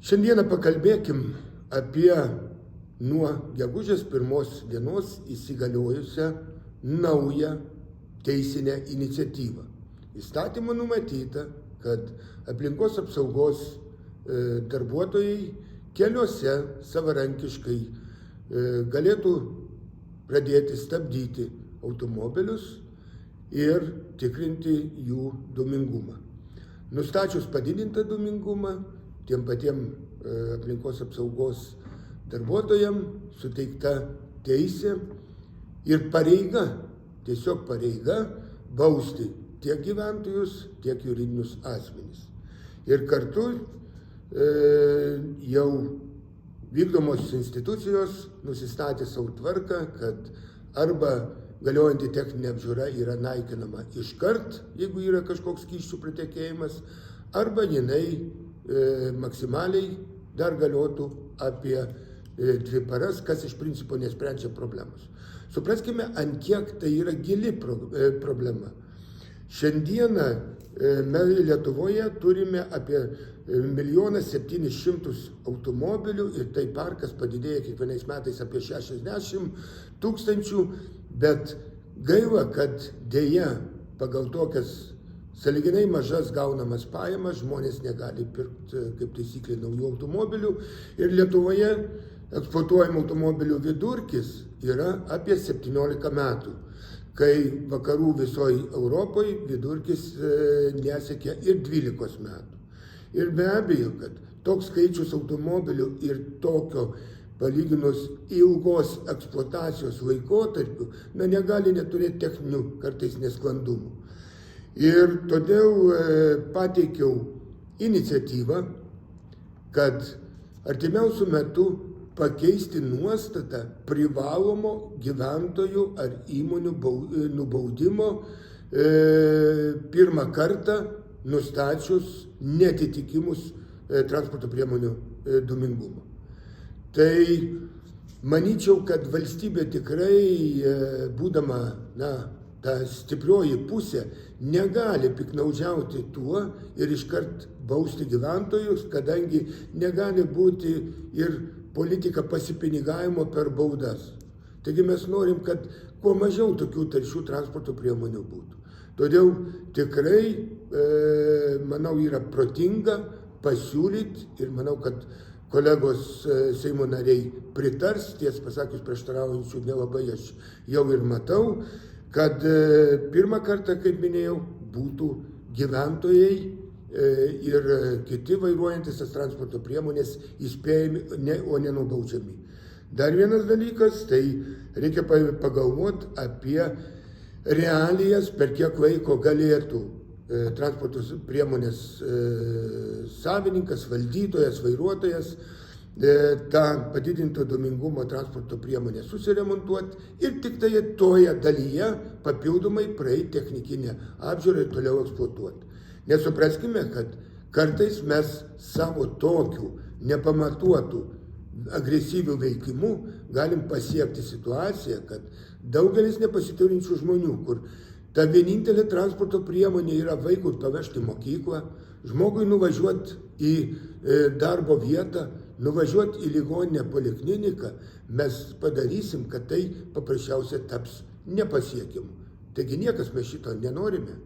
Šiandieną pakalbėkim apie nuo gegužės 1 dienos įsigaliojusią naują teisinę iniciatyvą. Įstatymu numatyta, kad aplinkos apsaugos darbuotojai keliuose savarankiškai galėtų pradėti stabdyti automobilius ir tikrinti jų dūmingumą. Nustačius padidintą dūmingumą, tiem patiem aplinkos apsaugos darbuotojams suteikta teisė ir pareiga, tiesiog pareiga bausti tiek gyventojus, tiek juridinius asmenys. Ir kartu jau vykdomos institucijos nusistatė savo tvarką, kad arba galiojanti techninė apžiūra yra naikinama iškart, jeigu yra kažkoks skysčių pratekėjimas, arba jinai maksimaliai dar galiotų apie 2 paras, kas iš principo nesprendžia problemos. Supraskime, ant kiek tai yra gili problema. Šiandieną mes Lietuvoje turime apie 1 700 000 automobilių ir tai parkas padidėja kiekvienais metais apie 60 000, bet gaila, kad dėja pagal tokias sąlyginai mažas gaunamas pajamas žmonės negali pirkti kaip taisyklė naujų automobilių ir Lietuvoje eksploatuojamų automobilių vidurkis yra apie 17 metų, kai vakarų visoje Europoje vidurkis nesiekia ir 12 metų. Ir be abejo, kad toks skaičius automobilių ir tokio palyginus ilgos eksploatacijos laikotarpių negali neturėti techninių kartais nesklandumų. Ir todėl pateikiau iniciatyvą, kad artimiausiu metu pakeisti nuostatą privalomo gyventojų ar įmonių nubaudimo pirmą kartą nustačius neatitikimus transporto priemonių dūmingumo. Tai manyčiau, kad valstybė tikrai, būdama ta stiprioji pusė, negali piknaudžiauti tuo ir iškart bausti gyventojus, kadangi negali būti ir politika pasipinigavimo per baudas. Taigi mes norim, kad kuo mažiau tokių taršių transporto priemonių būtų. Todėl tikrai, manau, yra protinga pasiūlyti ir manau, kad kolegos Seimo nariai pritars, ties pasakius prieštaraujančių nelabai aš jau ir matau, kad pirmą kartą, kaip minėjau, būtų gyventojai ir kiti vairuojantis tas transporto priemonės įspėjami, o ne nubaudžiami. Dar vienas dalykas, tai reikia pagalvoti apie realijas, per kiek laiko galėtų transporto priemonės savininkas, valdytojas, vairuotojas tą padidinto dūmingumo transporto priemonę susiremontuoti ir tik tai toje dalyje papildomai praeiti technikinę apžiūrą ir toliau eksploatuoti. Nesupraskime, kad kartais mes savo tokių nepamatuotų agresyvių veikimų galim pasiekti situaciją, kad daugelis nepasiturinčių žmonių, kur ta vienintelė transporto priemonė yra vaikui pavežti į mokyklą, žmogui nuvažiuoti į darbo vietą, nuvažiuoti į ligoninę polikliniką, mes padarysim, kad tai paprasčiausiai taps nepasiekiamu. Taigi niekas mes šito nenorime.